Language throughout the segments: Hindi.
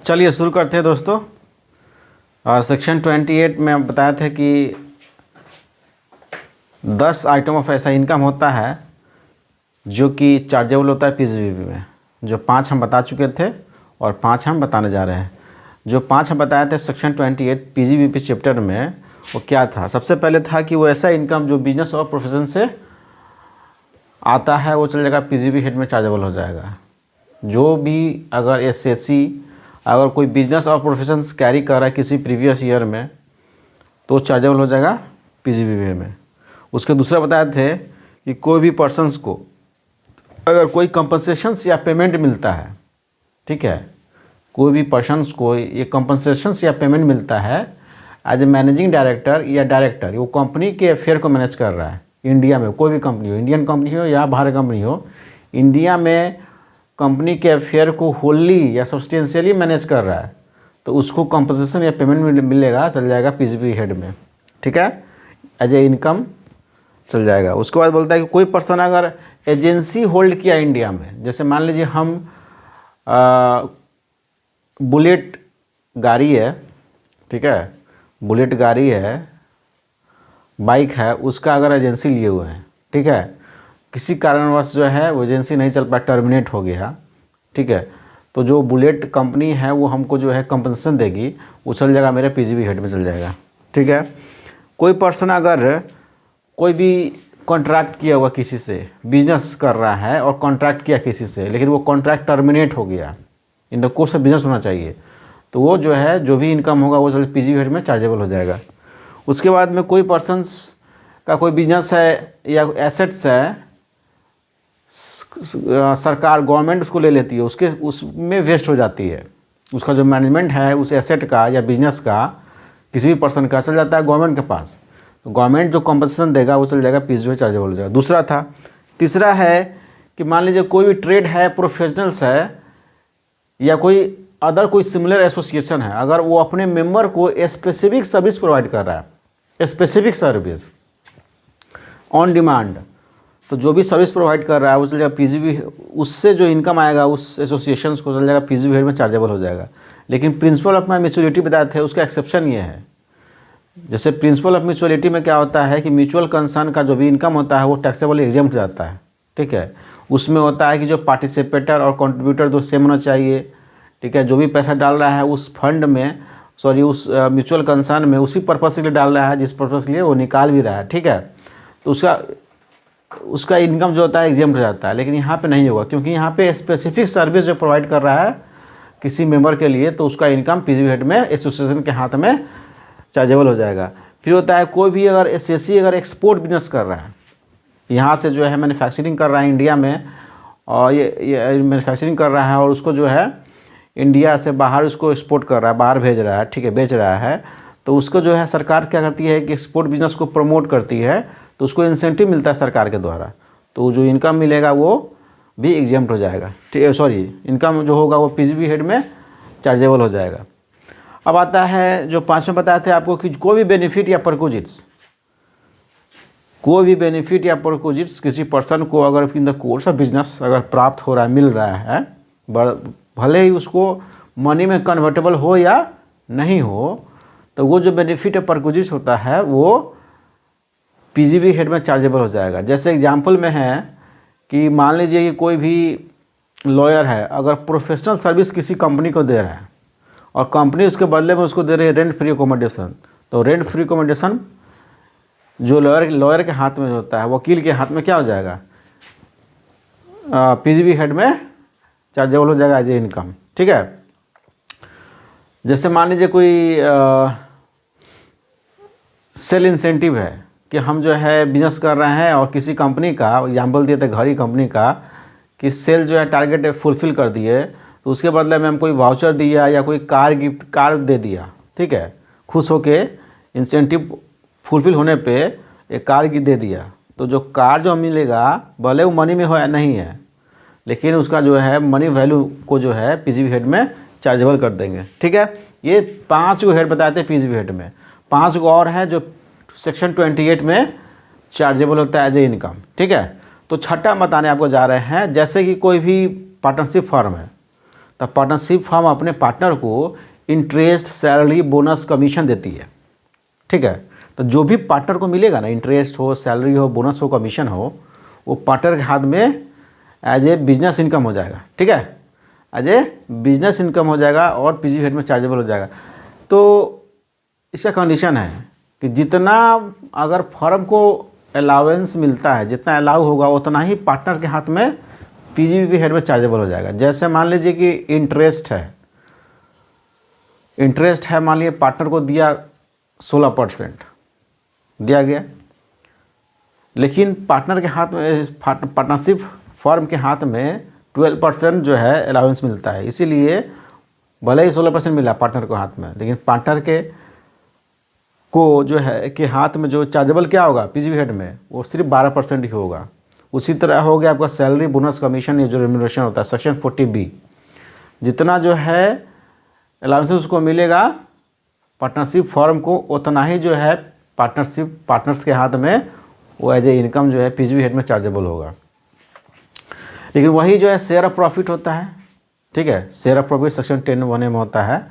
चलिए शुरू करते हैं दोस्तों। सेक्शन 28 में हम बताए थे कि 10 आइटम ऑफ ऐसा इनकम होता है जो कि चार्जेबल होता है पीजीबीपी में। जो 5 हम बता चुके थे और 5 हम बताने जा रहे हैं। जो 5 हम बताए थे सेक्शन 28 पीजीबीपी चैप्टर में, वो क्या था? सबसे पहले था कि वो ऐसा इनकम जो बिजनेस और प्रोफेशन से आता है वो चल जाएगा पीजीबी हेड में चार्जेबल हो जाएगा। जो भी अगर एसएससी अगर कोई बिजनेस और प्रोफेशन कैरी कर रहा है किसी प्रीवियस ईयर में तो चार्जेबल हो जाएगा पीजीबीपी में। उसके दूसरा बताए थे कि कोई भी पर्सन्स को अगर कोई कंपनसेशंस या पेमेंट मिलता है, ठीक है, कोई भी पर्सन्स को ये कंपनसेशंस या पेमेंट मिलता है एज ए मैनेजिंग डायरेक्टर या डायरेक्टर, वो कंपनी के अफेयर को मैनेज कर रहा है इंडिया में, कोई भी कंपनी हो, इंडियन कंपनी हो या बाहर कंपनी हो, इंडिया में कंपनी के अफेयर को होली या सब्सटेंशियली मैनेज कर रहा है तो उसको कंपनसेशन या पेमेंट मिलेगा, चल जाएगा पीजीबी हेड में, ठीक है, एज ए इनकम चल जाएगा। उसके बाद बोलता है कि कोई पर्सन अगर एजेंसी होल्ड किया इंडिया में, जैसे मान लीजिए हम बुलेट गाड़ी है, ठीक है, बुलेट गाड़ी है, बाइक है, उसका अगर एजेंसी लिए हुए हैं, ठीक है, किसी कारणवश जो है वो एजेंसी नहीं चल पाया, टर्मिनेट हो गया, ठीक है, तो जो बुलेट कंपनी है वो हमको जो है कंपनसेशन देगी, वो चल जाएगा मेरे पीजीबी हेड में चल जाएगा, ठीक है। कोई पर्सन अगर कोई भी कॉन्ट्रैक्ट किया हुआ किसी से, बिजनेस कर रहा है और कॉन्ट्रैक्ट किया किसी से, लेकिन वो कॉन्ट्रैक्ट टर्मिनेट हो गया, in the course of business होना चाहिए, तो वो जो है जो भी इनकम होगा वो चल पीजीबी हेड में चार्जेबल हो जाएगा। उसके बाद में कोई पर्सन्स का कोई बिजनेस है या एसेट्स है, सरकार गवर्नमेंट उसको ले लेती है, उसमें वेस्ट हो जाती है, उसका जो मैनेजमेंट है उस एसेट का या बिजनेस का किसी भी पर्सन का चल जाता है गवर्नमेंट के पास, तो गवर्नमेंट जो कंपनसेशन देगा वो चल जाएगा पीजीबी चार्जेबल हो जाएगा। दूसरा था। तीसरा है कि मान लीजिए कोई भी ट्रेड है, प्रोफेशनल्स है या कोई अदर कोई सिमिलर एसोसिएशन है, अगर वो अपने मेंबर को स्पेसिफिक सर्विस प्रोवाइड कर रहा है, स्पेसिफिक सर्विस ऑन डिमांड, तो जो भी सर्विस प्रोवाइड कर रहा है वो चल जाएगा पीजीबी, उससे जो इनकम आएगा उस एसोसिएशंस को चल जाएगा पीजीबी हेड में चार्जेबल हो जाएगा। लेकिन प्रिंसिपल ऑफ म्यूचुअलिटी बताए थे, उसका एक्सेप्शन ये है। जैसे प्रिंसिपल ऑफ म्यूचुअलिटी में क्या होता है कि म्यूचुअल कंसर्न का जो भी इनकम होता है वो टैक्सेबल एग्जेम्प्ट जाता है, ठीक है। उसमें होता है कि जो पार्टिसिपेटर और कंट्रीब्यूटर दो सेम होना चाहिए, ठीक है, जो भी पैसा डाल रहा है उस फंड में, सॉरी उस म्यूचुअल कंसर्न में उसी पर्पज़ के लिए डाल रहा है जिस पर्पज़ के लिए वो निकाल भी रहा है, ठीक है, तो उसका इनकम जो होता है एग्जेम्प्ट हो जाता है। लेकिन यहाँ पे नहीं होगा क्योंकि यहाँ पे स्पेसिफिक सर्विस जो प्रोवाइड कर रहा है किसी मेंबर के लिए, तो उसका इनकम पीजीबी हेड में एसोसिएशन के हाथ में चार्जेबल हो जाएगा। फिर होता है कोई भी अगर एसएससी अगर एक्सपोर्ट बिजनेस कर रहा है, यहाँ से जो है मैन्युफैक्चरिंग कर रहा है इंडिया में, और ये मैन्युफैक्चरिंग कर रहा है और उसको जो है इंडिया से बाहर उसको एक्सपोर्ट कर रहा है, बाहर भेज रहा है, ठीक है, बेच रहा है, तो उसको जो है सरकार क्या करती है कि एक्सपोर्ट बिजनेस को प्रमोट करती है, तो उसको इंसेंटिव मिलता है सरकार के द्वारा, तो जो इनकम मिलेगा वो भी एग्जेम्प्ट हो जाएगा, ठीक है, सॉरी इनकम जो होगा वो पीजीबी हेड में चार्जेबल हो जाएगा। अब आता है जो 5वें बताए थे आपको कि कोई भी बेनिफिट या परक्विजिट्स, कोई भी बेनिफिट या परक्विजिट्स किसी पर्सन को अगर in the course of business अगर प्राप्त हो रहा है, मिल रहा है, भले ही उसको मनी में कन्वर्टेबल हो या नहीं हो, तो वो जो बेनिफिट या परक्विजिट्स होता है वो पीजीबी हेड में चार्जेबल हो जाएगा। जैसे एग्जांपल में है कि मान लीजिए कि कोई भी लॉयर है, अगर प्रोफेशनल सर्विस किसी कंपनी को दे रहा है और कंपनी उसके बदले में उसको दे रही है रेंट फ्री अकोमोडेशन, तो रेंट फ्री अकोमोडेशन जो लॉयर के हाथ में होता है, वकील के हाथ में क्या हो जाएगा, पीजीबी हेड में चार्जेबल हो जाएगा एज ए इनकम, ठीक है। जैसे मान लीजिए कोई सेल इंसेंटिव है कि हम जो है बिजनेस कर रहे हैं और किसी कंपनी का एग्जाम्पल दिए थे घड़ी कंपनी का कि सेल जो है टारगेट फुलफिल कर दिए, तो उसके बदले में हम कोई वाउचर दिया या कोई कार गिफ्ट कार दे दिया, ठीक है, खुश होके इंसेंटिव फुलफिल होने पे एक कार दे दिया, तो जो कार जो मिलेगा भले वो मनी में हो या नहीं है, लेकिन उसका जो है मनी वैल्यू को जो है पीजीबी हेड में चार्जेबल कर देंगे, ठीक है। ये 5 हेड बताए थे पीजीबी हेड में, 5 और है जो सेक्शन 28 में चार्जेबल होता है एज ए इनकम, ठीक है। तो छठा बताने आपको जा रहे हैं, जैसे कि कोई भी पार्टनरशिप फर्म है, तो पार्टनरशिप फर्म अपने पार्टनर को इंटरेस्ट, सैलरी, बोनस, कमीशन देती है। ठीक है, तो जो भी पार्टनर को मिलेगा ना, इंटरेस्ट हो, सैलरी हो, बोनस हो, कमीशन हो, वो पार्टनर के हाथ में एज ए बिजनेस इनकम हो जाएगा। ठीक है, एज ए बिजनेस इनकम हो जाएगा और पीजी हेड में चार्जेबल हो जाएगा। तो इसका कंडीशन है कि जितना अगर फर्म को अलाउंस मिलता है, जितना अलाउ होगा उतना ही पार्टनर के हाथ में पीजीबीपी हेड में चार्जेबल हो जाएगा। जैसे मान लीजिए कि इंटरेस्ट है, मान लीजिए पार्टनर को दिया 16% दिया गया, लेकिन पार्टनर के हाथ में, पार्टनरशिप फर्म के हाथ में 12% जो है अलाउंस मिलता है। इसीलिए भले ही 16% मिला पार्टनर को हाथ में, लेकिन पार्टनर को जो है के हाथ में जो चार्जेबल क्या होगा पीजीबी हेड में, वो सिर्फ 12% ही होगा। उसी तरह हो गया आपका सैलरी, बोनस, कमीशन, ये जो रेम्यूनरेशन होता है सेक्शन 40B, जितना जो है अलाउंस उसको मिलेगा पार्टनरशिप फर्म को, उतना ही जो है पार्टनर्स के हाथ में वो एज ए इनकम जो है पीजीबी हेड में चार्जेबल होगा। लेकिन वही जो है शेयर ऑफ प्रॉफिट होता है। ठीक है, शेयर ऑफ प्रॉफिट सेक्शन 10(1) में होता है,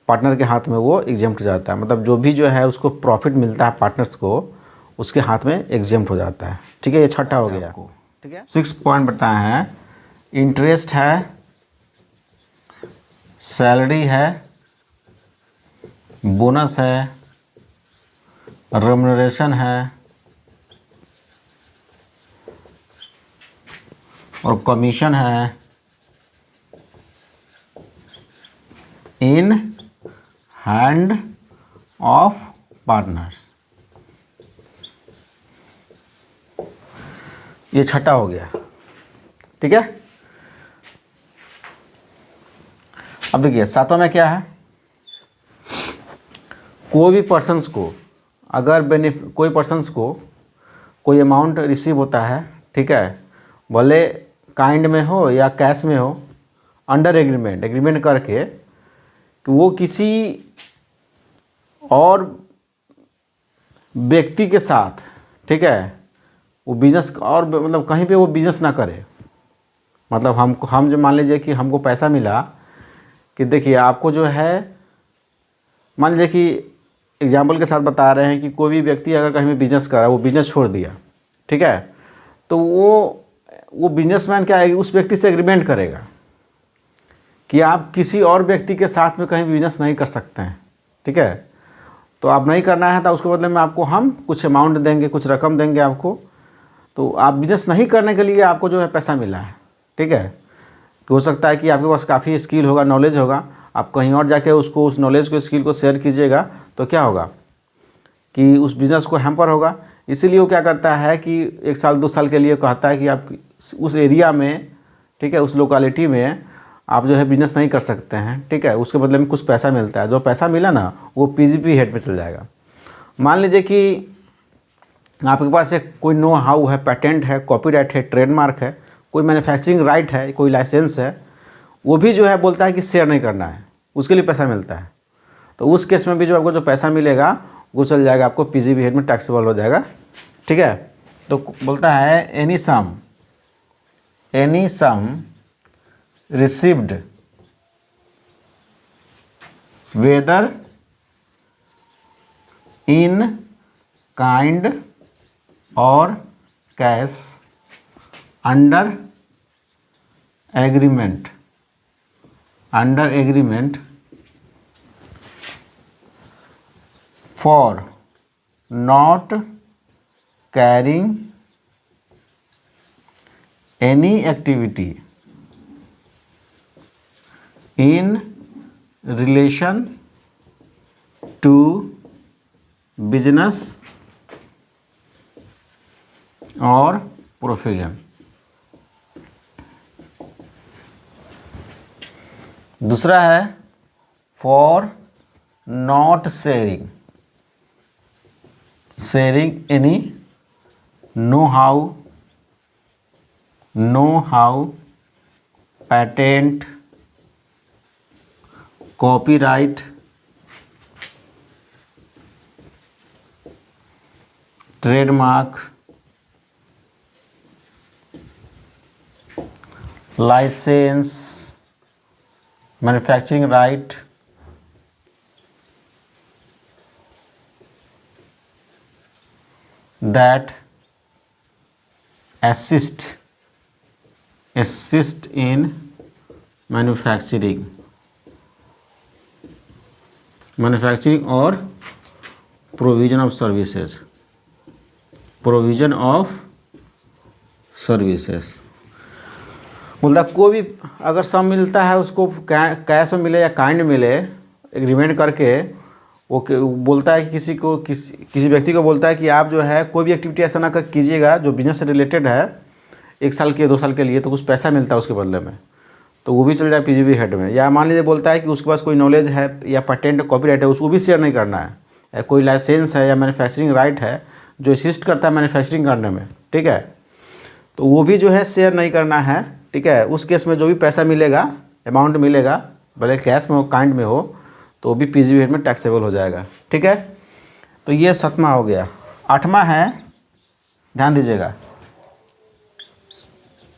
पार्टनर के हाथ में वो एग्जेम्प्ट हो जाता है। मतलब जो भी जो है उसको प्रॉफिट मिलता है पार्टनर्स को, उसके हाथ में एग्जेम्प्ट हो जाता है। ठीक है, ये छठा हो गया। ठीक है, 6 पॉइंट बताए हैं, इंटरेस्ट है, सैलरी है, बोनस है, रेम्यूनरेशन है और कमीशन है इन हैंड ऑफ पार्टनर्स। ये छठा हो गया। ठीक है, अब देखिए सातवां में क्या है, कोई भी पर्सन्स को अगर कोई पर्सन्स को कोई अमाउंट रिसीव होता है, ठीक है, भले काइंड में हो या कैश में हो, अंडर एग्रीमेंट करके कि वो किसी और व्यक्ति के साथ, ठीक है, वो बिजनेस और मतलब कहीं पे वो बिजनेस ना करे। मतलब हम जो मान लीजिए कि हमको पैसा मिला कि देखिए आपको जो है, मान लीजिए कि एग्जाम्पल के साथ बता रहे हैं कि कोई भी व्यक्ति अगर कहीं भी बिजनेस कर रहा है, वो बिजनेस छोड़ दिया, ठीक है, तो वो बिजनेसमैन क्या है, उस व्यक्ति से एग्रीमेंट करेगा कि आप किसी और व्यक्ति के साथ में कहीं बिजनेस नहीं कर सकते हैं। ठीक है, तो आप नहीं करना है तो उसके बदले में आपको हम कुछ अमाउंट देंगे, कुछ रकम देंगे आपको, तो आप बिजनेस नहीं करने के लिए आपको जो है पैसा मिला है। ठीक है, हो सकता है कि आपके पास काफ़ी स्किल होगा, नॉलेज होगा, आप कहीं और जाके उसको उस नॉलेज को, स्किल को शेयर कीजिएगा तो क्या होगा कि उस बिज़नेस को हैम्पर होगा। इसीलिए वो क्या करता है कि 1 साल 2 साल के लिए कहता है कि आप उस एरिया में, ठीक है, उस लोकेलिटी में आप जो है बिजनेस नहीं कर सकते हैं। ठीक है, उसके बदले में कुछ पैसा मिलता है, जो पैसा मिला ना वो पीजीबी हेड पे चल जाएगा। मान लीजिए कि आपके पास एक कोई नो हाउ है, पेटेंट है, कॉपीराइट है, ट्रेडमार्क है, कोई मैन्युफैक्चरिंग राइट है, कोई लाइसेंस है, वो भी जो है बोलता है कि शेयर नहीं करना है, उसके लिए पैसा मिलता है। तो उस केस में भी जो आपको जो पैसा मिलेगा वो चल जाएगा आपको पीजीबी हेड में, टैक्सेबल हो जाएगा। ठीक है, तो बोलता है any sum received whether in kind और cash under agreement for not carrying any activity in relation to business or profession। दूसरा है for not sharing any know-how, patent, copyright, trademark, licence manufacturing right that assist in manufacturing और provision of services बोलता कोई भी अगर सम मिलता है उसको कैश में मिले या काइंड मिले, एग्रीमेंट करके वो बोलता है कि किसी व्यक्ति को बोलता है कि आप जो है कोई भी एक्टिविटी ऐसा ना कर कीजिएगा जो बिजनेस से रिलेटेड है 1 साल के 2 साल के लिए, तो कुछ पैसा मिलता है उसके बदले में, तो वो भी चल जाए पीजीबी हेड में। या मान लीजिए बोलता है कि उसके पास कोई नॉलेज है या पेटेंट कॉपीराइट है, उसको भी शेयर नहीं करना है, या कोई लाइसेंस है या मैन्युफैक्चरिंग राइट है जो असिस्ट करता है मैन्युफैक्चरिंग करने में, ठीक है, तो वो भी जो है शेयर नहीं करना है, ठीक है। उस केस में जो भी पैसा मिलेगा, अमाउंट मिलेगा, भले कैश में हो काइंड में हो, तो वो भी पीजीबी हेड में टैक्सेबल हो जाएगा, ठीक है। तो ये 7वां हो गया। 8वां है, ध्यान दीजिएगा,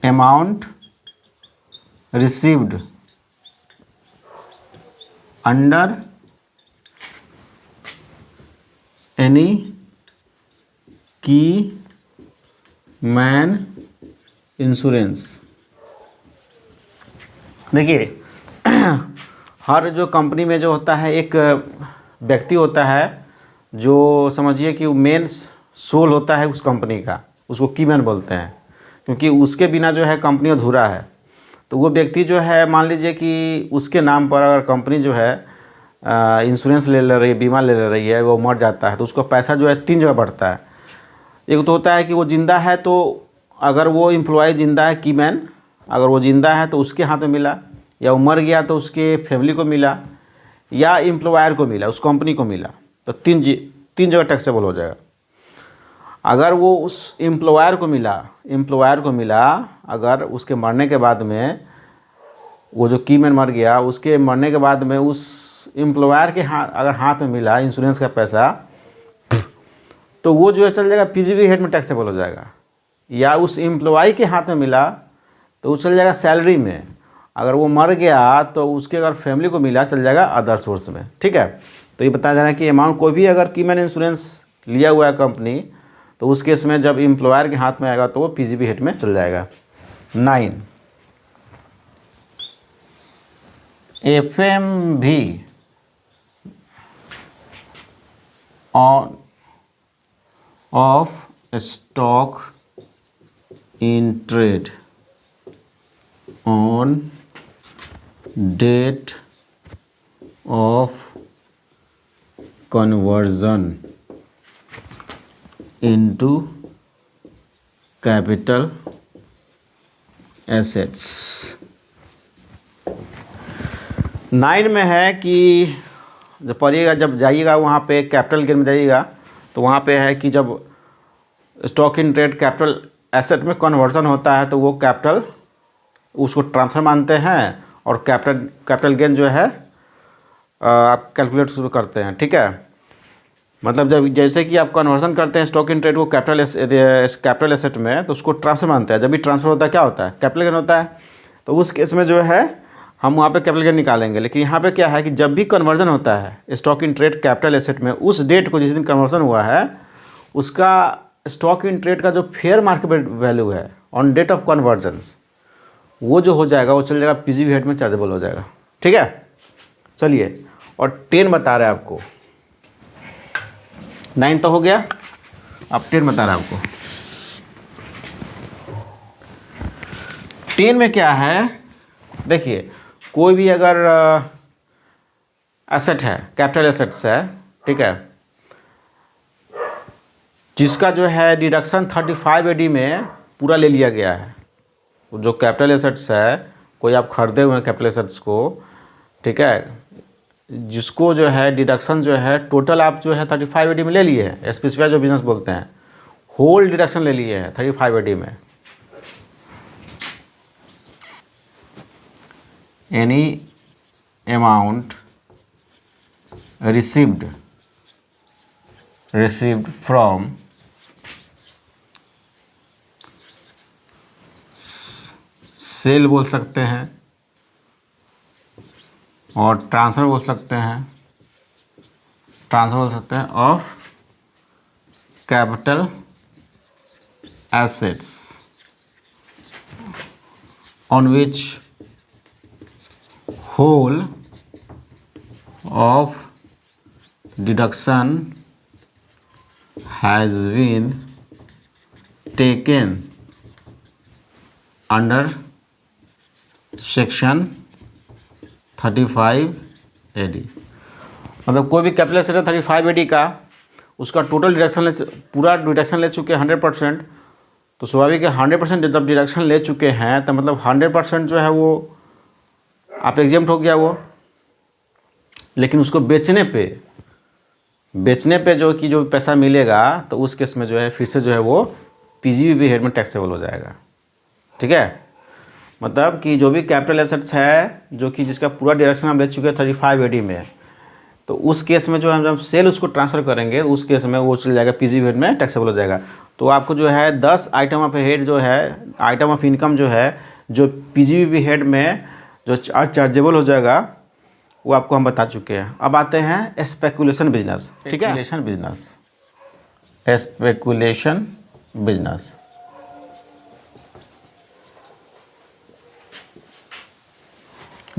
अमाउंट रिसीव्ड अंडर एनी की मैन इंश्योरेंस। देखिए हर जो कंपनी में जो होता है एक व्यक्ति होता है जो समझिए कि मेन सोल होता है उस कंपनी का, उसको कीमैन बोलते हैं, क्योंकि उसके बिना जो है कंपनी अधूरा है। तो वो व्यक्ति जो है मान लीजिए कि उसके नाम पर अगर कंपनी जो है इंश्योरेंस ले रही है, बीमा ले रही है, वो मर जाता है तो उसका पैसा जो है 3 जगह बढ़ता है। एक तो होता है कि वो ज़िंदा है, तो अगर वो एम्प्लॉय ज़िंदा है कीमैन, अगर वो ज़िंदा है तो उसके हाथ में मिला, या वो मर गया तो उसके फैमिली को मिला, या एम्प्लॉयर को मिला, उस कंपनी को मिला, तो 3 जगह टैक्सेबल हो जाएगा। अगर वो उस एम्प्लॉयर को मिला अगर उसके मरने के बाद में, वो जो कीमैन मर गया उसके मरने के बाद में उस एम्प्लॉयर के अगर हाथ में मिला इंश्योरेंस का पैसा, तो वो जो है चल जाएगा पीजीबी हेड में टैक्सेबल हो जाएगा। या उस एम्प्लॉय के हाथ में मिला तो वो चल जाएगा सैलरी में। अगर वो मर गया तो उसके अगर फैमिली को मिला चल जाएगा अदर सोर्स में, ठीक है। तो ये बताया जा रहा है कि अमाउंट कोई भी अगर कीमैन इंश्योरेंस लिया हुआ है कंपनी, तो उस केस में जब एम्प्लॉयर के हाथ में आएगा तो वो पीजीबी हेड में चल जाएगा। 9 FMV of stock in trade on date of conversion into capital assets। 9 में है कि जब पढ़िएगा, जब जाइएगा वहाँ पे कैपिटल गेन में जाइएगा तो वहाँ पे है कि जब stock in trade capital asset में कन्वर्जन होता है तो वो कैपिटल उसको ट्रांसफर मानते हैं, और कैपिटल गेन जो है आप कैलकुलेट करते हैं, ठीक है। मतलब जब जैसे कि आप कन्वर्जन करते हैं स्टॉक इन ट्रेड को कैपिटल एसेट में, तो उसको ट्रांसफर मानते हैं। जब भी ट्रांसफर होता है क्या होता है, कैपिटल गेन होता है। तो उस केस में जो है हम वहाँ पे कैपिटल गेन निकालेंगे। लेकिन यहाँ पे क्या है कि जब भी कन्वर्जन होता है stock in trade capital asset में, उस डेट को जिस दिन कन्वर्जन हुआ है उसका स्टॉक इन ट्रेड का जो फेयर मार्केट वैल्यू है ऑन डेट ऑफ कन्वर्जन्स, वो जो हो जाएगा वो चल जाएगा पीजीबी हेड में चार्जेबल हो जाएगा, ठीक है। चलिए, और 10 बता रहा है आपको, 9 तो हो गया, अब 10 बता रहा है आपको। 10 में क्या है, देखिए कोई भी अगर एसेट है, कैपिटल एसेट्स है, ठीक है, जिसका जो है डिडक्शन 35 AD में पूरा ले लिया गया है। जो कैपिटल एसेट्स है, कोई आप खरीदे हुए हैं कैपिटल एसेट्स को, ठीक है, जिसको जो है डिडक्शन जो है टोटल आप जो है 35 AD में ले लिए हैं, स्पेसिफाई जो बिजनेस बोलते हैं, होल डिडक्शन ले लिए हैं 35 AD में। Any amount received from sale बोल सकते हैं, और ट्रांसफ़र बोल सकते हैं of capital assets on which whole of deduction has been taken under section 35 AD। मतलब कोई भी कैपिटल एसेट 35 AD का उसका टोटल डिडक्शन पूरा डिडक्शन ले चुके हैं 100%, तो स्वाभाविक है 100% जब डिडक्शन ले चुके हैं तो मतलब 100% जो है वो आप एग्जेम्प्ट हो गया वो। लेकिन उसको बेचने पे जो पैसा मिलेगा तो उस केस में जो है फिर से जो है वो PGBP हेड में टैक्सेबल हो जाएगा। ठीक है, मतलब कि जो भी कैपिटल एसेट्स है जो कि जिसका पूरा डिडक्शन हम ले चुके हैं 35 AD में, तो उस केस में जो हम जब सेल उसको ट्रांसफ़र करेंगे उस केस में वो चल जाएगा PGBP हेड में टैक्सेबल हो जाएगा। तो आपको जो है 10 आइटम ऑफ हेड जो है आइटम ऑफ इनकम जो है जो PGBP हेड में जो चार्जेबल हो जाएगा वो आपको हम बता चुके हैं। अब आते हैं स्पेकुलेशन बिजनेस। ठीक है, स्पेकुलेशन बिजनेस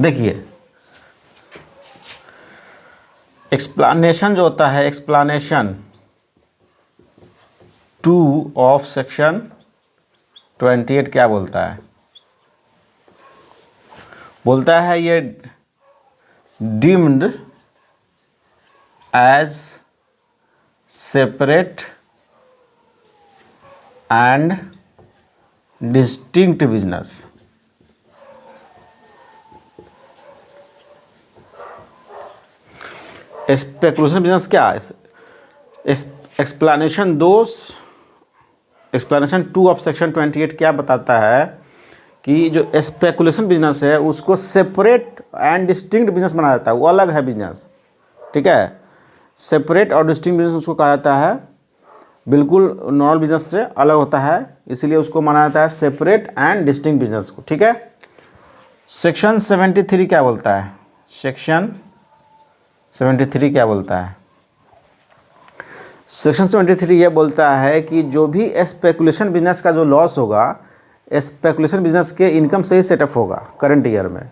देखिए, एक्सप्लानेशन जो होता है एक्सप्लानेशन 2 ऑफ सेक्शन 28 क्या बोलता है ये deemed as separate and distinct business. Speculation business क्या है? एक्सप्लानेशन 2 ऑफ सेक्शन 28 क्या बताता है कि जो स्पेकुलेशन बिजनेस है उसको सेपरेट एंड डिस्टिंक्ट बिजनेस बनाया जाता है, वो अलग है बिजनेस। ठीक है, सेपरेट और डिस्टिंक्ट बिजनेस उसको कहा जाता है, बिल्कुल नॉर्मल बिजनेस से अलग होता है, इसलिए उसको माना जाता है सेपरेट एंड डिस्टिंक्ट बिजनेस को। ठीक है, सेक्शन 73 क्या बोलता है? सेक्शन 73 क्या बोलता है? सेक्शन 73 ये बोलता है कि जो भी स्पेकुलेशन बिजनेस का जो लॉस होगा स्पेकुलेशन बिजनेस के इनकम से ही सेटअप होगा करंट ईयर में,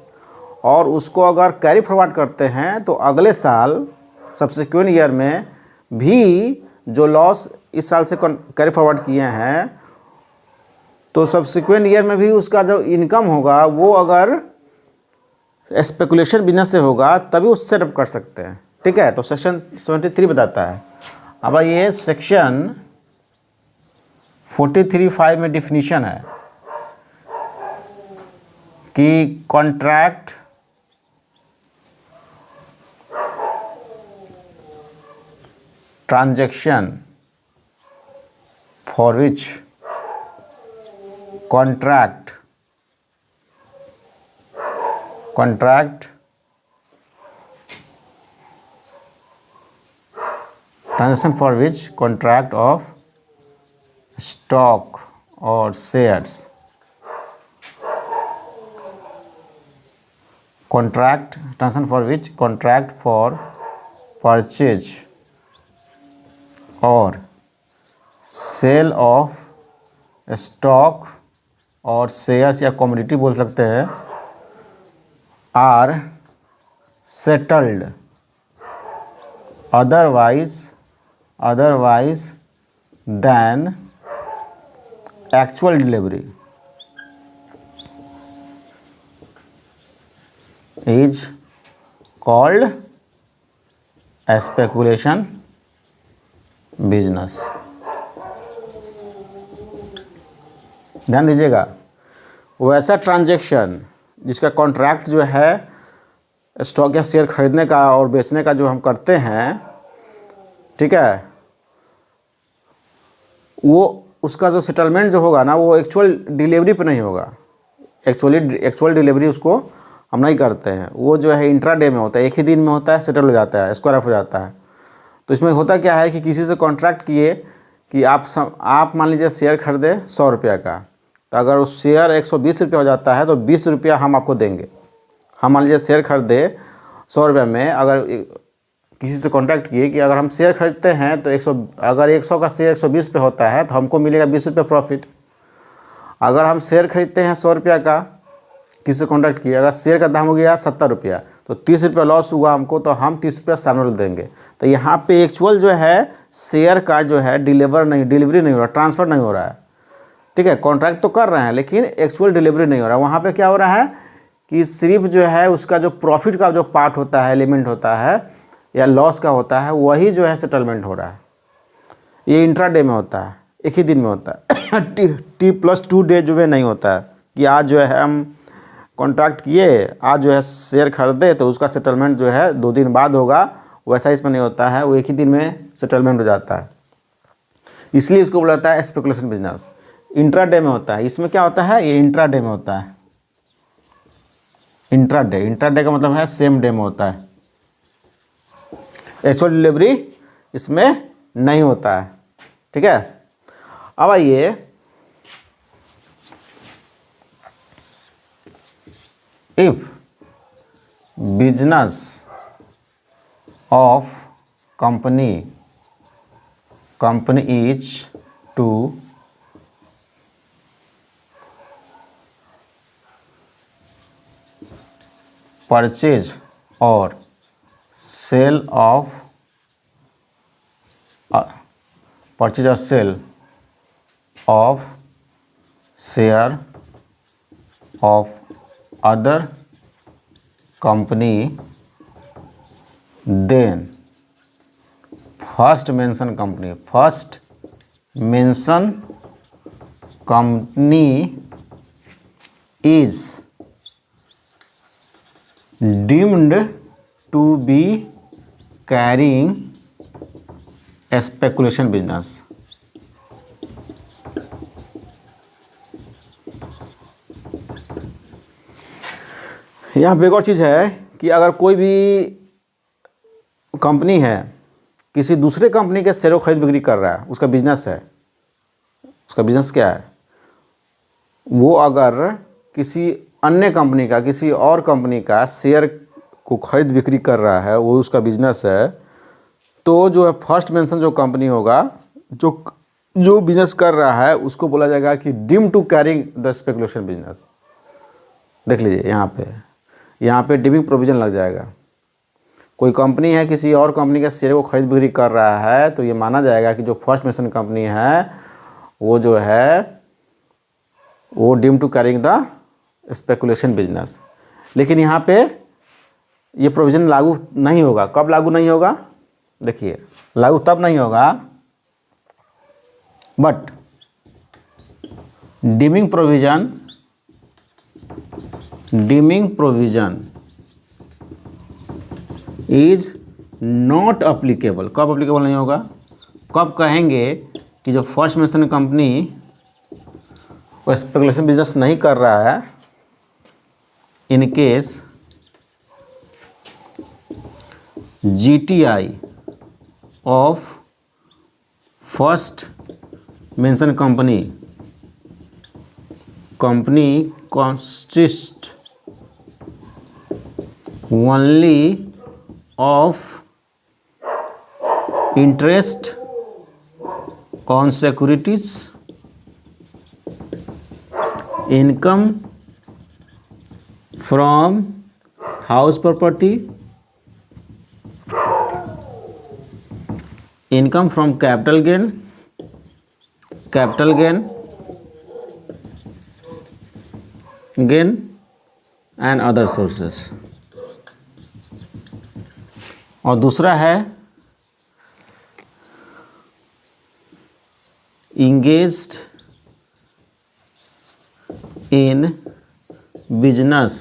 और उसको अगर कैरी फॉरवर्ड करते हैं तो अगले साल सब्सिक्वेंट ईयर में भी जो लॉस इस साल से कैरी फॉरवर्ड किए हैं तो सब्सिक्वेंट ईयर में भी उसका जो इनकम होगा वो अगर स्पेकुलेशन बिजनेस से होगा तभी उससे सेटअप कर सकते हैं। ठीक है, तो सेक्शन 73 बताता है। अब ये सेक्शन 43(5) में डिफिनीशन है कि contract transaction for which contract transaction for which contract of stock or shares transaction for which contract for purchase or sale of stock और शेयर्स या कमोडिटी बोल सकते हैं are settled otherwise than actual delivery is called a speculation business। ध्यान दीजिएगा, वैसा ट्रांजैक्शन जिसका कॉन्ट्रैक्ट जो है स्टॉक या शेयर खरीदने का और बेचने का जो हम करते हैं, ठीक है, वो उसका जो सेटलमेंट जो होगा ना वो एक्चुअल डिलीवरी पे नहीं होगा। एक्चुअल डिलीवरी उसको हम नहीं करते हैं, वो जो है इंट्राडे में होता है, एक ही दिन में होता है, सेटल हो जाता है, स्क्वायर ऑफ हो जाता है। तो इसमें होता क्या है कि किसी से कॉन्ट्रैक्ट किए कि आप मान लीजिए शेयर खरीदे 100 रुपये का, तो अगर उस शेयर 120 रुपये हो जाता है तो 20 रुपया हम आपको देंगे। हम मान लीजिए शेयर खरीदे 100 रुपये में अगर किसी से कॉन्ट्रैक्ट किए कि अगर हम शेयर खरीदते हैं तो 100, अगर 100 का शेयर 120 रुपये होता है तो हमको मिलेगा 20 रुपये प्रॉफिट। अगर हम शेयर खरीदते हैं 100 रुपया का, किसी से कॉन्ट्रैक्ट किया, अगर शेयर का दाम हो गया 70 रुपया तो 30 रुपया लॉस हुआ हमको, तो हम 30 रुपया सामने वाले देंगे। तो यहाँ पे एक्चुअल जो है शेयर का जो है डिलीवरी नहीं हो रहा, ट्रांसफ़र नहीं हो रहा है, ठीक है। कॉन्ट्रैक्ट तो कर रहे हैं लेकिन एक्चुअल डिलीवरी नहीं हो रहा है। वहाँ पे क्या हो रहा है कि सिर्फ जो है उसका जो प्रॉफिट का जो पार्ट होता है, एलिमेंट होता है या लॉस का होता है, वही जो है सेटलमेंट हो रहा है। ये इंट्राडे में होता है, एक ही दिन में होता है। T+2 डे जो है नहीं होता है कि आज जो है हम कॉन्ट्रैक्ट किए, आज जो है शेयर खरीदे तो उसका सेटलमेंट जो है 2 दिन बाद होगा, वैसा इसमें नहीं होता है, वो एक ही दिन में सेटलमेंट हो जाता है। इसलिए इसको बोला जाता है स्पेकुलेशन बिजनेस। इंट्राडे में होता है। इसमें क्या होता है, ये इंट्राडे में होता है। इंट्राडे का मतलब है सेम डे में होता है। एक्चुअल डिलीवरी इसमें नहीं होता है, ठीक है। अब आइए if business of company is to purchase और sale of share of other company, then first mention company is deemed to be carrying a speculation business। यहाँ पे एक और चीज़ है कि अगर कोई भी कंपनी है किसी दूसरे कंपनी के शेयरों खरीद बिक्री कर रहा है, उसका बिजनेस है, उसका बिजनेस क्या है, वो अगर किसी अन्य कंपनी का, किसी और कंपनी का शेयर को खरीद बिक्री कर रहा है, वो उसका बिजनेस है, तो जो है फर्स्ट मेंशन जो कंपनी होगा, जो बिजनेस कर रहा है, उसको बोला जाएगा कि deem to carrying the speculation business. देख लीजिए यहाँ पे डीमिंग प्रोविजन लग जाएगा। कोई कंपनी है किसी और कंपनी के शेयर को खरीद बिक्री कर रहा है, तो ये माना जाएगा कि जो फर्स्ट मेंशन कंपनी है वो जो है वो deem to carrying the speculation business. लेकिन यहाँ पे ये प्रोविज़न लागू नहीं होगा। कब लागू नहीं होगा, देखिए लागू तब नहीं होगा, but dimming provision is not applicable. कब अप्लीकेबल नहीं होगा, कब कहेंगे कि जो फर्स्ट मेंशन कंपनी वो स्पेकुलेशन बिजनेस नहीं कर रहा है, in case GTI of first mentioned company consists only of interest on securities, income from house property, income from capital gain and other sources। और दूसरा है engaged in business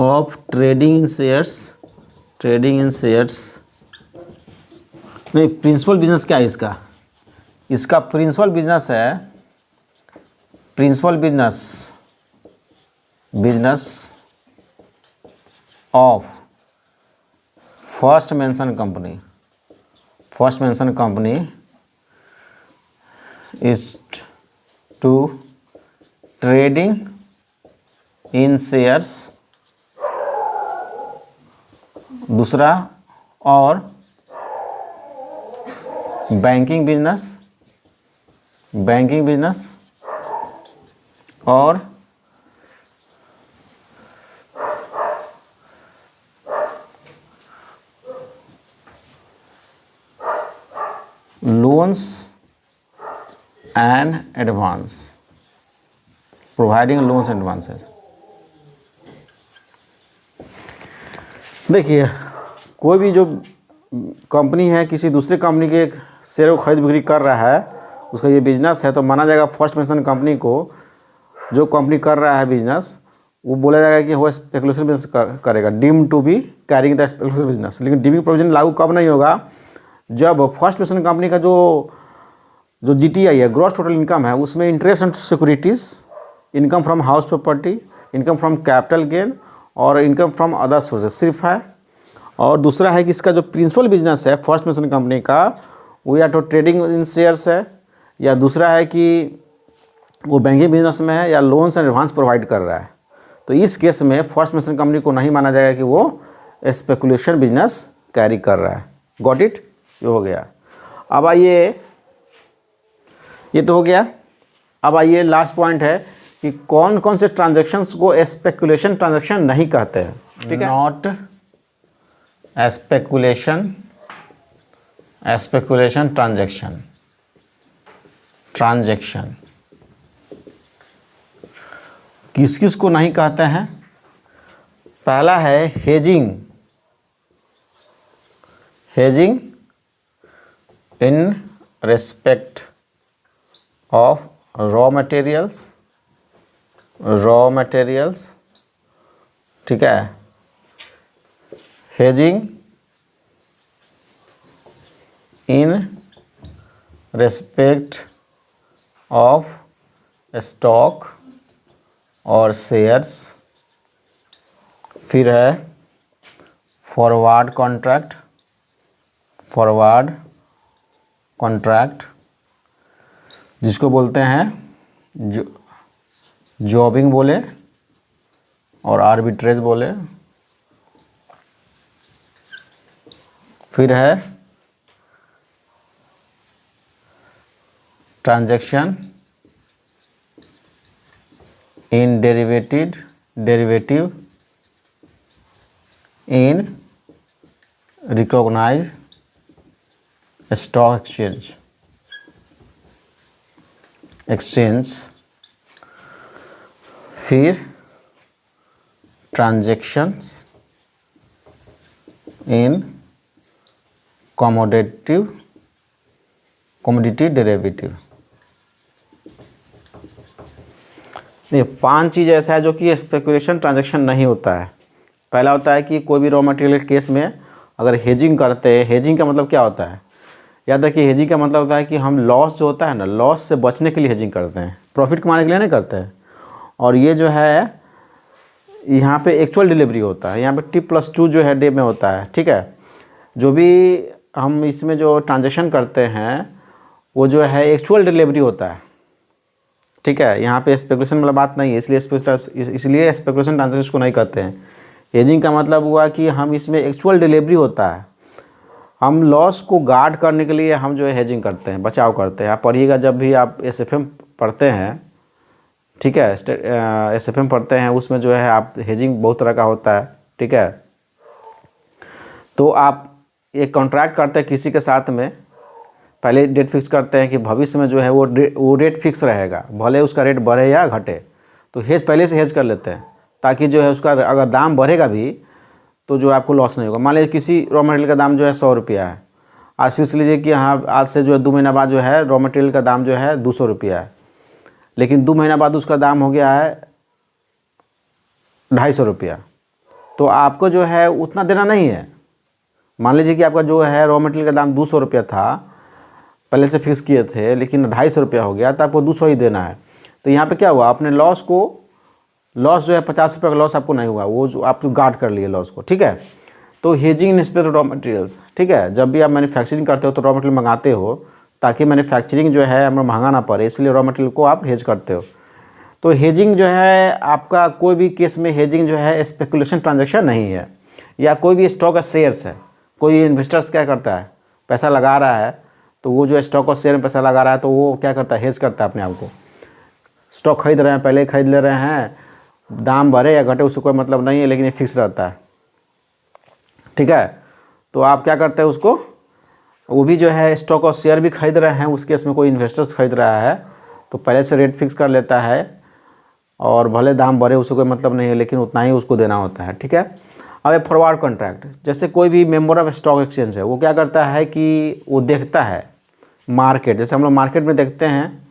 of trading in shares नहीं, प्रिंसिपल बिजनेस क्या है इसका प्रिंसिपल बिजनेस है, business of first mention company is to trading in shares दूसरा और बैंकिंग बिजनेस और loans and advance, providing loans and advances. देखिए, कोई भी जो कंपनी है किसी दूसरे कंपनी के शेयर को खरीद बिक्री कर रहा है, उसका ये बिजनेस है, तो माना जाएगा फर्स्ट मेंशन कंपनी को, जो कंपनी कर रहा है बिजनेस, वो बोला जाएगा कि वो स्पेकुलेशन बिजनेस करेगा, deem to be carrying the speculation business. लेकिन डीमिंग प्रोविजन लागू कब नहीं होगा? जब फर्स्ट मेंशन कंपनी का जो GTI है, ग्रॉस टोटल इनकम है, उसमें interest and securities, income from house property, income from capital gain और इनकम फ्रॉम अदर सोर्सेज सिर्फ है। और दूसरा है कि इसका जो प्रिंसिपल बिजनेस है फर्स्ट मेंशन कंपनी का, वो या तो ट्रेडिंग इन शेयर्स है, या दूसरा है कि वो बैंकिंग बिजनेस में है, या लोन्स एंड एडवांस प्रोवाइड कर रहा है। तो इस केस में फर्स्ट मेंशन कंपनी को नहीं माना जाएगा कि वो स्पेकुलेशन बिजनेस कैरी कर रहा है। Got it? ये हो गया। अब आइए, ये तो हो गया। अब आइए लास्ट पॉइंट है कि कौन कौन से ट्रांजैक्शंस को स्पेकुलेशन ट्रांजैक्शन नहीं कहते हैं। ठीक है, नॉट स्पेकुलेशन ट्रांजैक्शन किस किस को नहीं कहते हैं? पहला है hedging in respect of raw materials, ठीक है, hedging in respect of stock और शेयर्स। फिर है फॉरवर्ड कॉन्ट्रैक्ट जिसको बोलते हैं जॉबिंग बोले और आर्बिट्रेज बोले। फिर है transaction in derivative in recognise stock exchange. फिर ट्रांजैक्शंस इन कमोडिटी डेरिवेटिव। ये 5 चीज़ ऐसा है जो कि स्पेकुलेशन ट्रांजैक्शन नहीं होता है। पहला होता है कि कोई भी रॉ मटेरियल केस में अगर हेजिंग करते हैं, हेजिंग का मतलब क्या होता है? याद रखिए, हेजिंग का मतलब होता है कि हम लॉस जो होता है ना, लॉस से बचने के लिए हेजिंग करते हैं, प्रॉफिट कमाने के लिए नहीं करते हैं। और ये जो है यहाँ पे एक्चुअल डिलीवरी होता है, यहाँ पे T+2 जो है डे में होता है। ठीक है, जो भी हम इसमें जो ट्रांजैक्शन करते हैं वो जो है एक्चुअल डिलीवरी होता है। ठीक है, यहाँ पे स्पेकुलेशन वाला बात नहीं है, इसलिए स्पेकुलेशन ट्रांजैक्शन को नहीं करते हैं। हेजिंग का मतलब हुआ कि हम इसमें एक्चुअल डिलीवरी होता है, हम लॉस को गार्ड करने के लिए हम जो है हेजिंग करते हैं, बचाव करते हैं। आप पढ़िएगा जब भी आप SFM पढ़ते हैं, ठीक है, SFM पढ़ते हैं, उसमें जो है आप हेजिंग बहुत तरह का होता है। ठीक है, तो आप एक कॉन्ट्रैक्ट करते हैं किसी के साथ में, पहले डेट फिक्स करते हैं कि भविष्य में जो है वो रेट फिक्स रहेगा, भले उसका रेट बढ़े या घटे, तो हेज पहले से हेज कर लेते हैं ताकि जो है उसका अगर दाम बढ़ेगा भी तो जो आपको लॉस नहीं होगा। मान लीजिए किसी रॉ मटेरियल का दाम जो है 100 रुपया है, आज फिक्स लीजिए कि हाँ आज से जो है 2 महीना बाद जो है रॉ मटेरियल का दाम जो है 200 रुपया है, लेकिन 2 महीना बाद उसका दाम हो गया है 250 रुपया, तो आपको जो है उतना देना नहीं है। मान लीजिए कि आपका जो है रॉ मटेरियल का दाम 200 रुपया था, पहले से फिक्स किए थे, लेकिन 250 रुपया हो गया, तो आपको 200 ही देना है। तो यहाँ पे क्या हुआ, आपने लॉस जो है 50 रुपये का लॉस आपको नहीं हुआ, वो जो आप गार्ड कर लिए लॉस को। ठीक है, तो hedging in respect of raw materials. ठीक है, जब भी आप मैन्युफैक्चरिंग करते हो तो रॉ मटेरियल मंगाते हो ताकि मैन्युफैक्चरिंग जो है हमें महंगा ना पड़े, इसलिए रॉ मटेरियल को आप हेज करते हो। तो हेजिंग जो है आपका कोई भी केस में हेजिंग जो है स्पेकुलेशन ट्रांजैक्शन नहीं है। या कोई भी स्टॉक और शेयर्स है, कोई इन्वेस्टर्स क्या करता है, पैसा लगा रहा है, तो वो जो स्टॉक और शेयर में पैसा लगा रहा है तो वो क्या करता है, हेज करता है अपने आप को। स्टॉक खरीद रहे हैं, पहले खरीद ले रहे हैं, दाम बढ़े या घटे उससे कोई मतलब नहीं है, लेकिन ये फिक्स रहता है, ठीक है। तो आप क्या करते हैं उसको, वो भी जो है स्टॉक और शेयर भी खरीद रहे हैं, उस केस में कोई इन्वेस्टर्स खरीद रहा है तो पहले से रेट फिक्स कर लेता है, और भले दाम बढ़े उससे कोई मतलब नहीं है, लेकिन उतना ही उसको देना होता है, ठीक है। अब एक फॉरवर्ड कॉन्ट्रैक्ट, जैसे कोई भी मेंबर ऑफ स्टॉक एक्सचेंज है, वो क्या करता है कि वो देखता है मार्केट, जैसे हम लोग मार्केट में देखते हैं,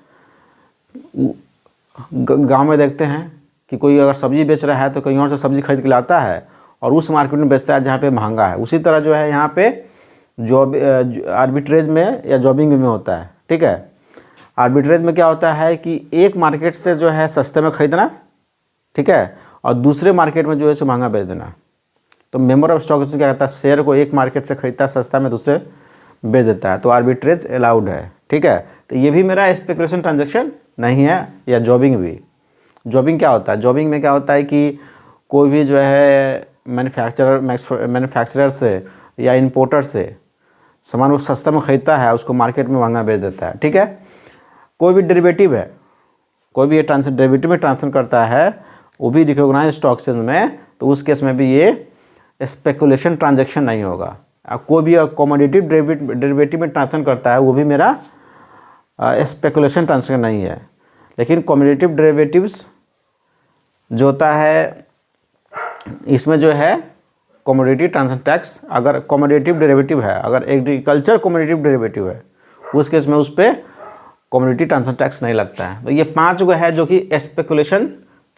गांव में देखते हैं कि कोई अगर सब्ज़ी बेच रहा है तो कहीं और से सब्ज़ी खरीद के लाता है और उस मार्केट में बेचता है जहाँ पे महंगा है। उसी तरह जो है यहाँ पे जॉब आर्बिट्रेज में या जॉबिंग में होता है, ठीक है। आर्बिट्रेज में क्या होता है कि एक मार्केट से जो है सस्ते में खरीदना, ठीक है, और दूसरे मार्केट में जो है सो महंगा बेच देना। तो मेंबर ऑफ स्टॉक एक्सचेंज क्या करता है, शेयर को एक मार्केट से खरीदता है सस्ता में, दूसरे बेच देता है, तो आर्बिट्रेज अलाउड है, ठीक है। तो ये भी मेरा स्पेकुलेशन ट्रांजेक्शन नहीं है, या जॉबिंग भी। जॉबिंग क्या होता है, जॉबिंग में क्या होता है कि कोई भी जो है मैन्युफैक्चरर से या इम्पोर्टर से सामान वो सस्ता में ख़रीदता है, उसको मार्केट में महंगा बेच देता है, ठीक है। कोई भी डेरिवेटिव है, कोई भी ये डेरिवेटिव में ट्रांसफर करता है, वो भी रिकॉग्नाइज स्टॉक एक्सचेंज में, तो उस केस में भी ये स्पेकुलेशन ट्रांजैक्शन नहीं होगा। कोई भी कमोडिटी डेरिवेटिव में ट्रांसफर करता है, वो भी मेरा स्पेकुलेशन ट्रांजैक्शन नहीं है। लेकिन कमोडिटी डेरिवेटिव्स जो होता है, इसमें जो है कमोडिटी ट्रांजैक्शन टैक्स, अगर कमोडिटिव डेरिवेटिव है, अगर एग्रीकल्चर कमोडिटिव डेरिवेटिव है, उस केस में उस पर कमोडिटी ट्रांजैक्शन टैक्स नहीं लगता है। तो ये 5 गो है जो कि स्पेकुलेशन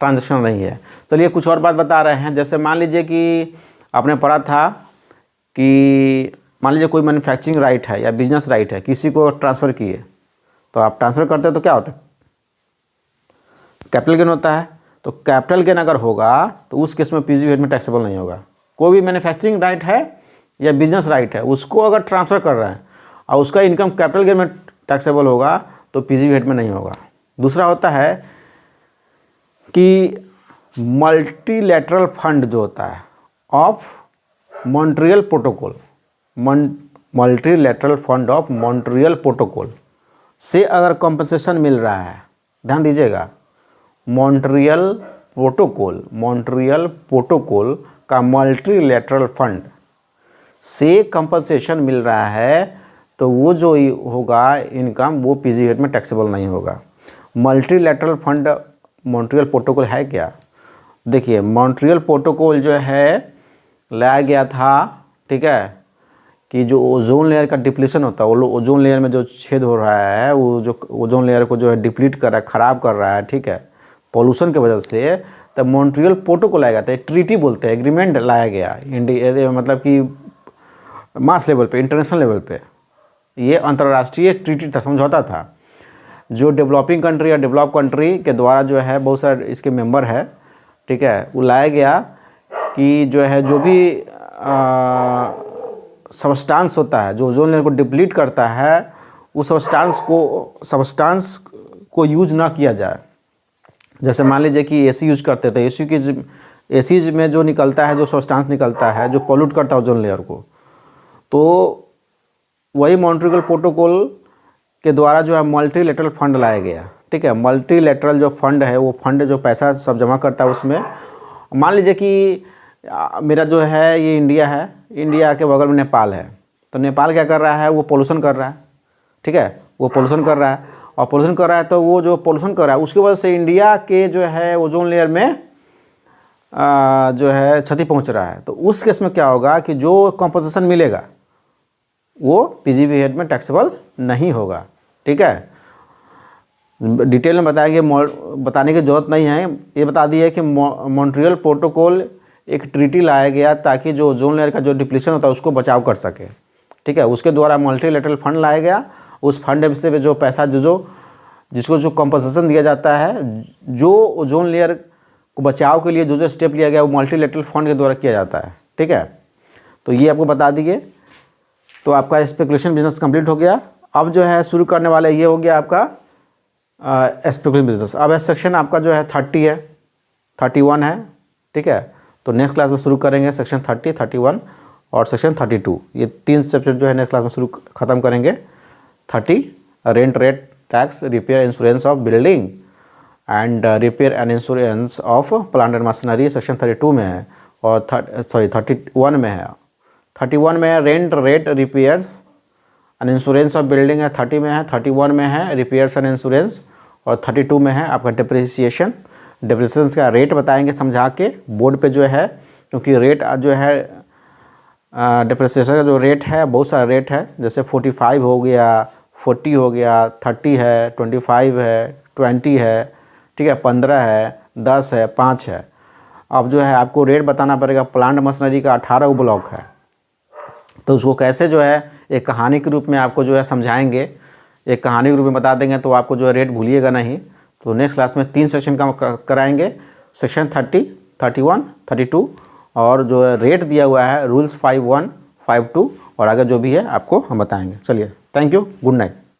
ट्रांजैक्शन नहीं है। चलिए कुछ और बात बता रहे हैं। जैसे मान लीजिए कि आपने पढ़ा था कि मान लीजिए कोई मैन्युफैक्चरिंग राइट है या बिजनेस राइट है, किसी को ट्रांसफ़र किए, तो आप ट्रांसफ़र करते हैं तो क्या होता है, कैपिटल गेन होता है। तो कैपिटल गेन अगर होगा तो उस केस में पीजीवीएट में टैक्सेबल नहीं होगा। कोई भी मैन्युफैक्चरिंग राइट है या बिजनेस राइट है, उसको अगर ट्रांसफ़र कर रहे हैं और उसका इनकम कैपिटल गेन में टैक्सेबल होगा तो पीजीवीएट में नहीं होगा। दूसरा होता है कि मल्टीलैटरल फंड जो होता है of Montreal protocol, multilateral fund of Montreal protocol से अगर कॉम्पनसेशन मिल रहा है, ध्यान दीजिएगा, मॉन्ट्रियल प्रोटोकॉल का मल्टीलैटरल फंड से कंपनसेशन मिल रहा है, तो वो जो होगा इनकम, वो पीजीवीएट में टैक्सेबल नहीं होगा। मल्टीलैटरल फंड मॉन्ट्रियल प्रोटोकॉल है क्या, देखिए मॉन्ट्रियल प्रोटोकॉल जो है लाया गया था, ठीक है, कि जो ओजोन लेयर का डिप्लीशन होता है, वो ओजोन लेयर में जो छेद हो रहा है, वो जो ओजोन लेयर को जो है डिप्लीट कर रहा है, ख़राब कर रहा है, ठीक है, पॉल्यूशन की वजह से, तब मॉन्ट्रियल प्रोटोकॉल लाया गया था। ट्रीटी बोलते हैं, एग्रीमेंट लाया गया इंडिया, मतलब कि मास लेवल पे, इंटरनेशनल लेवल पे, ये अंतर्राष्ट्रीय ट्रीटी था, समझौता था, जो डेवलपिंग कंट्री या डेवलप कंट्री के द्वारा जो है बहुत सारे इसके मेंबर है, ठीक है, वो लाया गया कि जो है जो भी सबस्टांस होता है जो ओजोन लेयर को डिप्लीट करता है, उस सबस्टांस को यूज ना किया जाए। जैसे मान लीजिए कि एसी यूज करते थे, एसी में जो निकलता है, जो सबस्टांस निकलता है, जो पॉल्यूट करता है ओजोन लेयर को, तो वही मॉन्ट्रियल प्रोटोकॉल के द्वारा जो है मल्टीलैटरल फंड लाया गया, ठीक है। मल्टीलैटरल जो फंड है, वो फंड जो पैसा सब जमा करता है, उसमें मान लीजिए कि मेरा जो है ये इंडिया है, इंडिया के बगल में नेपाल है, तो नेपाल क्या कर रहा है, वो पोल्यूशन कर रहा है, ठीक है, वो पोल्यूशन कर रहा है, और पोल्यूशन कर रहा है तो वो जो पोल्यूशन कर रहा है उसकी वजह से इंडिया के जो है ओजोन लेयर में जो है क्षति पहुंच रहा है। तो उस केस में क्या होगा कि जो कॉम्पनसेशन मिलेगा वो पीजीवीएट में टैक्सेबल नहीं होगा, ठीक है। डिटेल में बताएंगे, बताने की ज़रूरत नहीं है, ये बता दी है कि मॉन्ट्रियल प्रोटोकॉल एक ट्रीटी लाया गया ताकि जो ओजोन लेयर का जो डिप्लीशन होता है उसको बचाव कर सके, ठीक है। उसके द्वारा मल्टीलैटरल फंड लाया गया, उस फंड से जो पैसा जिसको जो कॉम्पनसेशन दिया जाता है, जो ओजोन लेयर को बचाव के लिए जो स्टेप लिया गया, वो मल्टीलैटरल फंड के द्वारा किया जाता है, ठीक है। तो ये आपको बता दिए। तो आपका स्पेकुलेशन बिजनेस कंप्लीट हो गया। अब जो है शुरू करने वाले ये हो गया आपका स्पेकुलेशन बिजनेस। अब सेक्शन आपका जो है 30 है, 31 है, ठीक है। तो नेक्स्ट क्लास में शुरू करेंगे सेक्शन 30, 31 और सेक्शन 32। ये 3 सब्जेक्ट जो है नेक्स्ट क्लास में ख़त्म करेंगे। 30 rent rate tax, repair insurance of building and repair and insurance of plant and machinery section 32 में है, और 31 में है। 31 में है rent rate repairs and insurance of building है, 30 में है। 31 में है रिपेयर्स एंड इंश्योरेंस, और 32 में है आपका डिप्रिसिएशन। डिप्रिसिएशन का रेट बताएंगे समझा के बोर्ड पे जो है, क्योंकि रेट जो है डिप्रिसिएशन का जो रेट है बहुत सारा रेट है, जैसे 45 हो गया, 40 हो गया, 30 है, 25 है, 20 है, ठीक है, 15 है, 10 है, 5 है। अब जो है आपको रेट बताना पड़ेगा। प्लांट मशीनरी का 18 ब्लॉक है, तो उसको कैसे जो है एक कहानी के रूप में आपको जो है समझाएंगे, एक कहानी के रूप में बता देंगे, तो आपको जो है रेट भूलिएगा नहीं। तो नेक्स्ट क्लास में 3 सेक्शन का कराएंगे, सेक्शन 30, 31, 32, और जो रेट दिया हुआ है रूल्स 51, 52, और आगे जो भी है आपको हम बताएंगे। चलिए, थैंक यू, गुड नाइट।